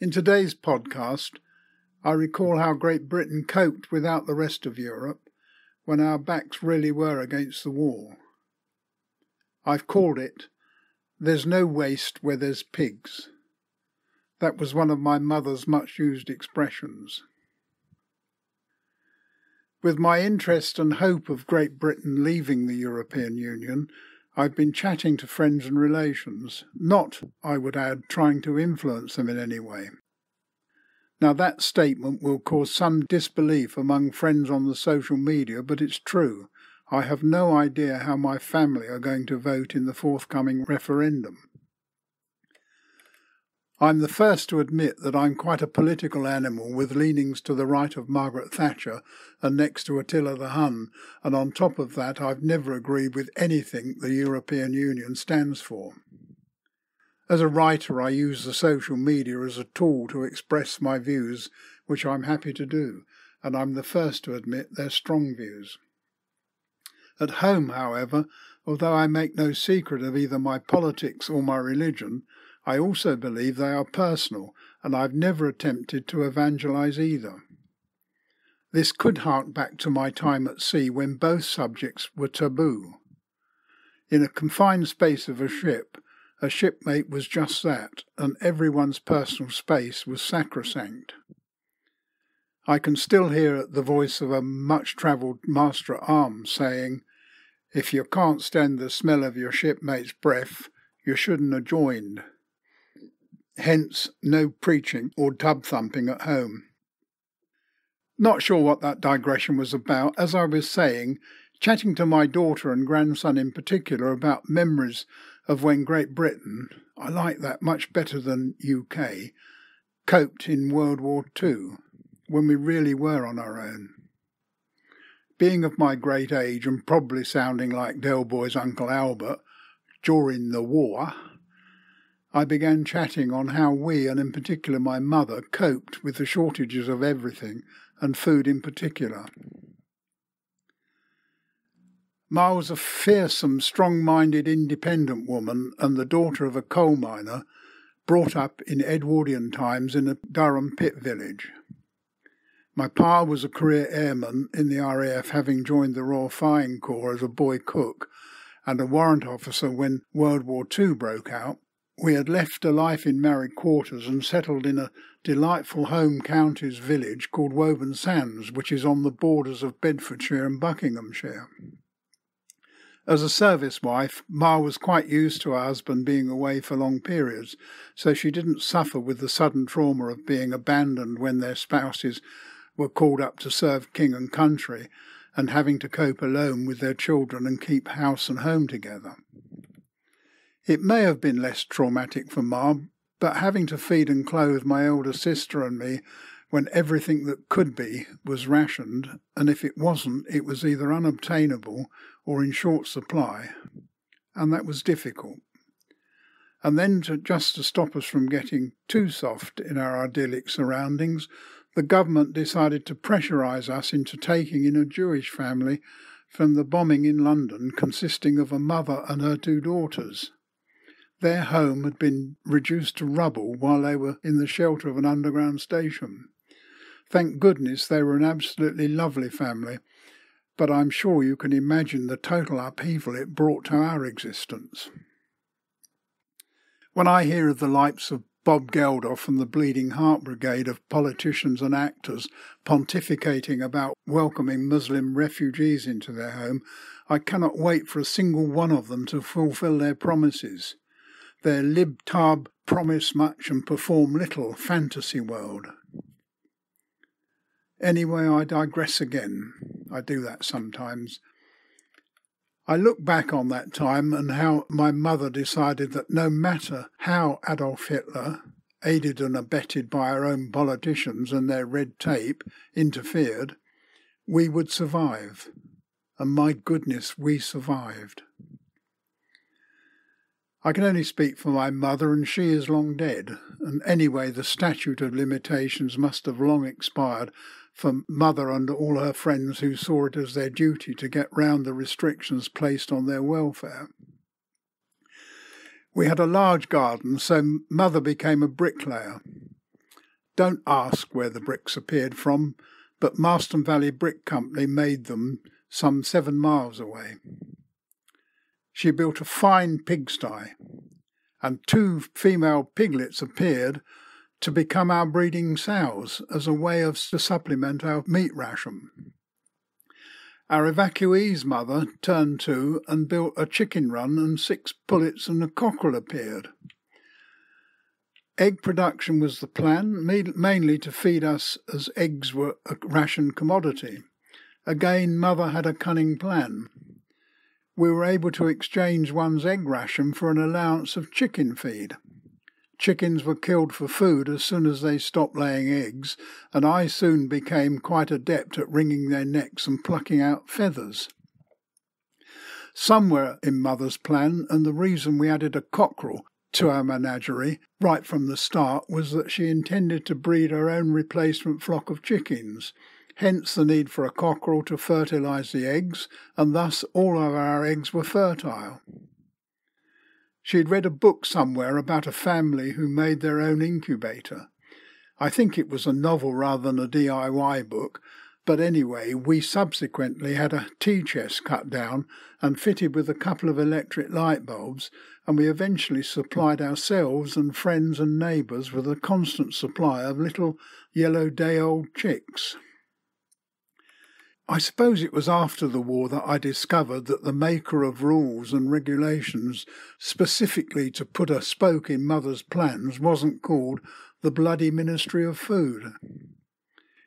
In today's podcast, I recall how Great Britain coped without the rest of Europe when our backs really were against the wall. I've called it, "There's no waste where there's pigs." That was one of my mother's much-used expressions. With my interest and hope of Great Britain leaving the European Union, I've been chatting to friends and relations, not, I would add, trying to influence them in any way. Now that statement will cause some disbelief among friends on the social media, but it's true. I have no idea how my family are going to vote in the forthcoming referendum. I'm the first to admit that I'm quite a political animal with leanings to the right of Margaret Thatcher and next to Attila the Hun, and on top of that I've never agreed with anything the European Union stands for. As a writer, I use the social media as a tool to express my views, which I'm happy to do, and I'm the first to admit they're strong views. At home, however, although I make no secret of either my politics or my religion, I also believe they are personal, and I've never attempted to evangelise either. This could hark back to my time at sea when both subjects were taboo. In a confined space of a shipmate was just that, and everyone's personal space was sacrosanct. I can still hear the voice of a much-travelled master-at-arms saying, "If you can't stand the smell of your shipmate's breath, you shouldn't have joined." Hence, no preaching or tub-thumping at home. Not sure what that digression was about. As I was saying, chatting to my daughter and grandson in particular about memories of when Great Britain, I like that much better than UK, coped in World War II, when we really were on our own. Being of my great age and probably sounding like Del Boy's Uncle Albert, during the war, I began chatting on how we, and in particular my mother, coped with the shortages of everything, and food in particular. Ma was a fearsome, strong-minded, independent woman and the daughter of a coal miner, brought up in Edwardian times in a Durham pit village. My pa was a career airman in the RAF, having joined the Royal Flying Corps as a boy cook and a warrant officer when World War II broke out. We had left a life in married quarters and settled in a delightful home counties village called Woburn Sands, which is on the borders of Bedfordshire and Buckinghamshire. As a service wife, Ma was quite used to her husband being away for long periods, so she didn't suffer with the sudden trauma of being abandoned when their spouses were called up to serve king and country and having to cope alone with their children and keep house and home together. It may have been less traumatic for Ma, but having to feed and clothe my older sister and me when everything that could be was rationed, and if it wasn't, it was either unobtainable or in short supply, and that was difficult. And then, just to stop us from getting too soft in our idyllic surroundings, the government decided to pressurise us into taking in a Jewish family from the bombing in London, consisting of a mother and her 2 daughters. Their home had been reduced to rubble while they were in the shelter of an underground station. Thank goodness they were an absolutely lovely family, but I'm sure you can imagine the total upheaval it brought to our existence. When I hear of the likes of Bob Geldof and the Bleeding Heart Brigade of politicians and actors pontificating about welcoming Muslim refugees into their home, I cannot wait for a single one of them to fulfil their promises. Their libtard promise much and perform little fantasy world. Anyway, I digress again. I do that sometimes. I look back on that time and how my mother decided that no matter how Adolf Hitler, aided and abetted by our own politicians and their red tape, interfered, we would survive. And my goodness, we survived. I can only speak for my mother, and she is long dead, and anyway the statute of limitations must have long expired for Mother and all her friends who saw it as their duty to get round the restrictions placed on their welfare. We had a large garden, so Mother became a bricklayer. Don't ask where the bricks appeared from, but Marston Valley Brick Company made them some 7 miles away. She built a fine pigsty, and 2 female piglets appeared to become our breeding sows as a way to supplement our meat ration. Our evacuee's mother turned to and built a chicken run, and 6 pullets and a cockerel appeared. Egg production was the plan, mainly to feed us as eggs were a ration commodity. Again, Mother had a cunning plan. We were able to exchange one's egg ration for an allowance of chicken feed. Chickens were killed for food as soon as they stopped laying eggs, and I soon became quite adept at wringing their necks and plucking out feathers. Some were in Mother's plan, and the reason we added a cockerel to our menagerie right from the start was that she intended to breed her own replacement flock of chickens, hence the need for a cockerel to fertilise the eggs, and thus all of our eggs were fertile. She had read a book somewhere about a family who made their own incubator. I think it was a novel rather than a DIY book, but anyway, we subsequently had a tea chest cut down and fitted with a couple of electric light bulbs, and we eventually supplied ourselves and friends and neighbours with a constant supply of little yellow day-old chicks. I suppose it was after the war that I discovered that the maker of rules and regulations specifically to put a spoke in Mother's plans wasn't called the bloody Ministry of Food.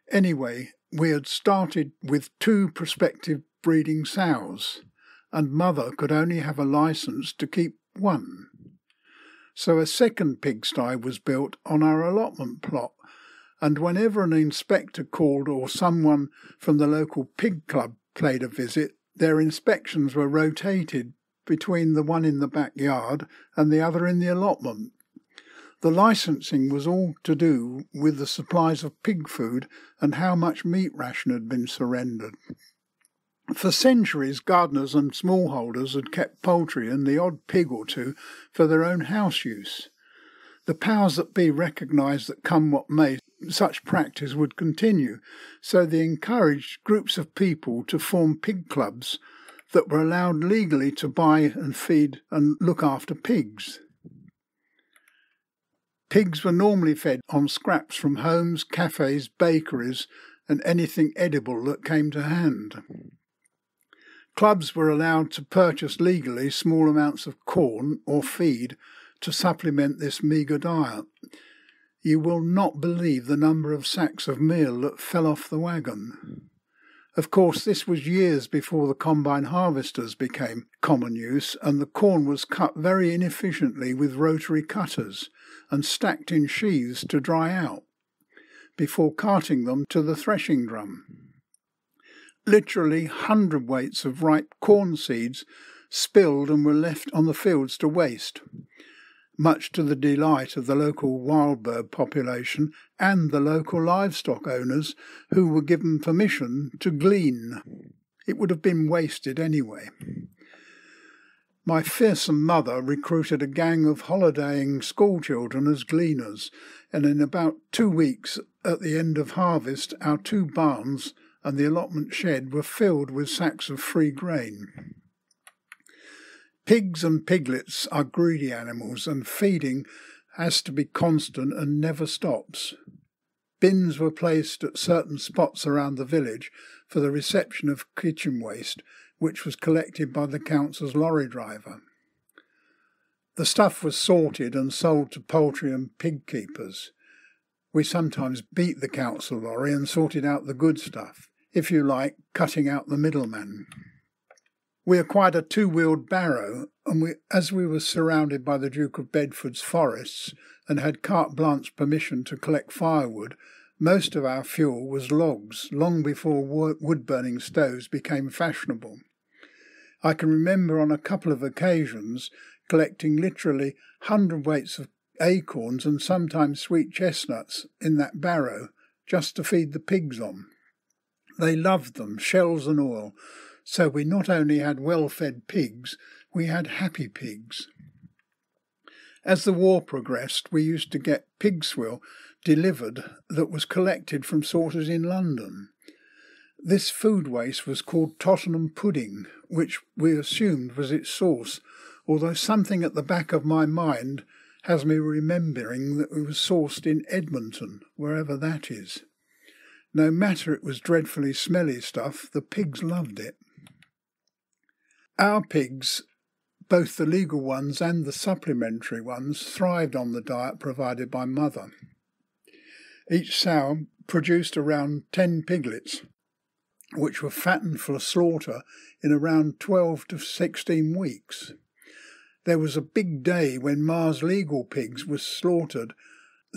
Anyway, we had started with 2 prospective breeding sows, and Mother could only have a licence to keep 1. So a second pigsty was built on our allotment plot, and whenever an inspector called or someone from the local pig club paid a visit, their inspections were rotated between the one in the backyard and the other in the allotment. The licensing was all to do with the supplies of pig food and how much meat ration had been surrendered. For centuries, gardeners and smallholders had kept poultry and the odd pig or 2 for their own house use. The powers that be recognised that come what may, such practice would continue, so they encouraged groups of people to form pig clubs that were allowed legally to buy and feed and look after pigs. Pigs were normally fed on scraps from homes, cafes, bakeries, and anything edible that came to hand. Clubs were allowed to purchase legally small amounts of corn or feed to supplement this meagre diet. You will not believe the number of sacks of meal that fell off the wagon. Of course, this was years before the combine harvesters became common use, and the corn was cut very inefficiently with rotary cutters and stacked in sheaves to dry out, before carting them to the threshing drum. Literally hundredweights of ripe corn seeds spilled and were left on the fields to waste, much to the delight of the local wild bird population and the local livestock owners who were given permission to glean. It would have been wasted anyway. My fearsome mother recruited a gang of holidaying schoolchildren as gleaners, and in about 2 weeks at the end of harvest, our 2 barns and the allotment shed were filled with sacks of free grain. Pigs and piglets are greedy animals, and feeding has to be constant and never stops. Bins were placed at certain spots around the village for the reception of kitchen waste, which was collected by the council's lorry driver. The stuff was sorted and sold to poultry and pig keepers. We sometimes beat the council lorry and sorted out the good stuff, if you like, cutting out the middleman. We acquired a 2-wheeled barrow, and as we were surrounded by the Duke of Bedford's forests and had carte blanche permission to collect firewood, most of our fuel was logs, long before wood-burning stoves became fashionable. I can remember on a couple of occasions collecting literally hundredweights of acorns and sometimes sweet chestnuts in that barrow just to feed the pigs on. They loved them, shells and all, so we not only had well-fed pigs, we had happy pigs. As the war progressed, we used to get pig swill delivered that was collected from sources in London. This food waste was called Tottenham pudding, which we assumed was its source, although something at the back of my mind has me remembering that it was sourced in Edmonton, wherever that is. No matter it was dreadfully smelly stuff, the pigs loved it. Our pigs, both the legal ones and the supplementary ones, thrived on the diet provided by Mother. Each sow produced around 10 piglets, which were fattened for slaughter in around 12 to 16 weeks. There was a big day when Ma's legal pigs were slaughtered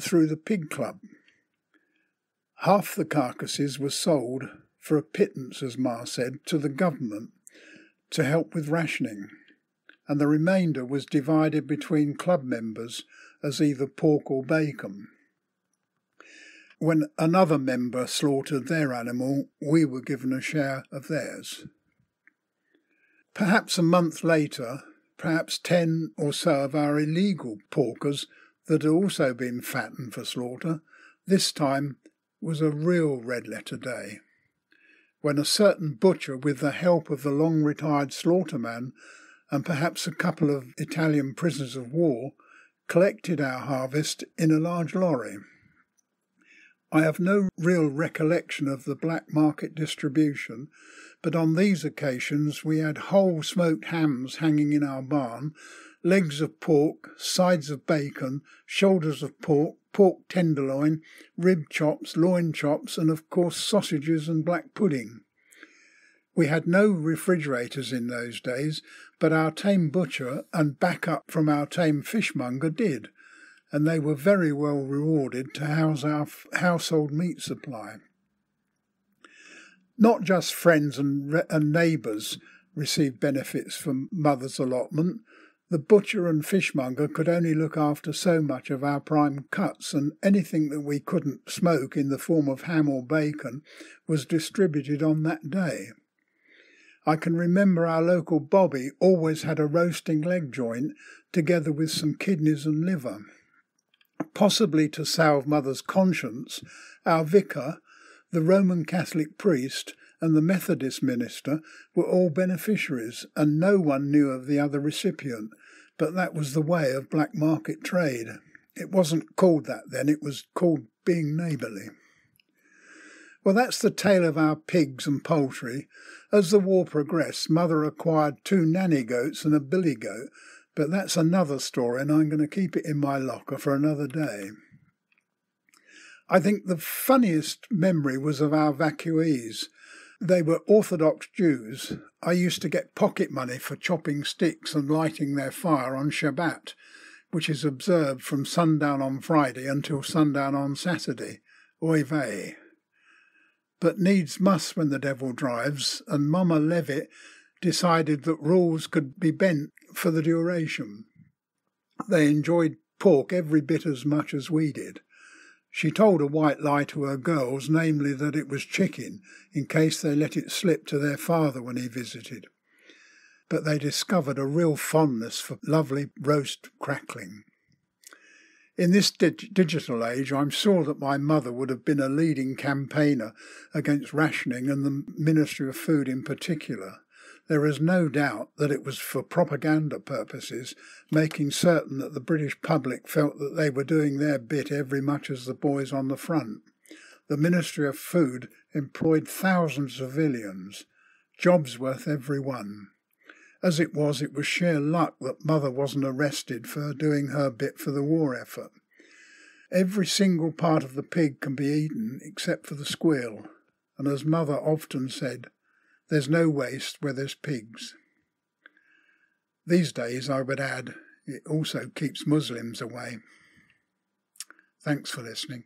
through the pig club. Half the carcasses were sold for a pittance, as Ma said, to the government to help with rationing, and the remainder was divided between club members as either pork or bacon. When another member slaughtered their animal, we were given a share of theirs. Perhaps a month later, perhaps 10 or so of our illegal porkers that had also been fattened for slaughter, this time was a real red-letter day, when a certain butcher, with the help of the long-retired slaughterman and perhaps a couple of Italian prisoners of war, collected our harvest in a large lorry. I have no real recollection of the black market distribution, but on these occasions we had whole smoked hams hanging in our barn, legs of pork, sides of bacon, shoulders of pork, pork tenderloin, rib chops, loin chops, and of course sausages and black pudding. We had no refrigerators in those days, but our tame butcher and backup from our tame fishmonger did, and they were very well rewarded to house our household meat supply. Not just friends and neighbours received benefits from Mother's allotment. The butcher and fishmonger could only look after so much of our prime cuts, and anything that we couldn't smoke in the form of ham or bacon was distributed on that day. I can remember our local Bobby always had a roasting leg joint together with some kidneys and liver. Possibly to salve Mother's conscience, our vicar, the Roman Catholic priest, and the Methodist minister were all beneficiaries, and no one knew of the other recipient, but that was the way of black market trade. It wasn't called that then, it was called being neighbourly. Well, that's the tale of our pigs and poultry. As the war progressed, Mother acquired 2 nanny goats and a billy goat, but that's another story, and I'm going to keep it in my locker for another day. I think the funniest memory was of our evacuees. They were Orthodox Jews. I used to get pocket money for chopping sticks and lighting their fire on Shabbat, which is observed from sundown on Friday until sundown on Saturday. Oy vey. But needs must when the devil drives, and Mama Levitt decided that rules could be bent for the duration. They enjoyed pork every bit as much as we did. She told a white lie to her girls, namely that it was chicken, in case they let it slip to their father when he visited. But they discovered a real fondness for lovely roast crackling. In this digital age, I'm sure that my mother would have been a leading campaigner against rationing, and the Ministry of Food in particular. There is no doubt that it was for propaganda purposes, making certain that the British public felt that they were doing their bit every much as the boys on the front. The Ministry of Food employed thousands of civilians, jobs worth every one. As it was sheer luck that Mother wasn't arrested for doing her bit for the war effort. Every single part of the pig can be eaten except for the squeal, and as Mother often said, there's no waste where there's pigs. These days, I would add, it also keeps Muslims away. Thanks for listening.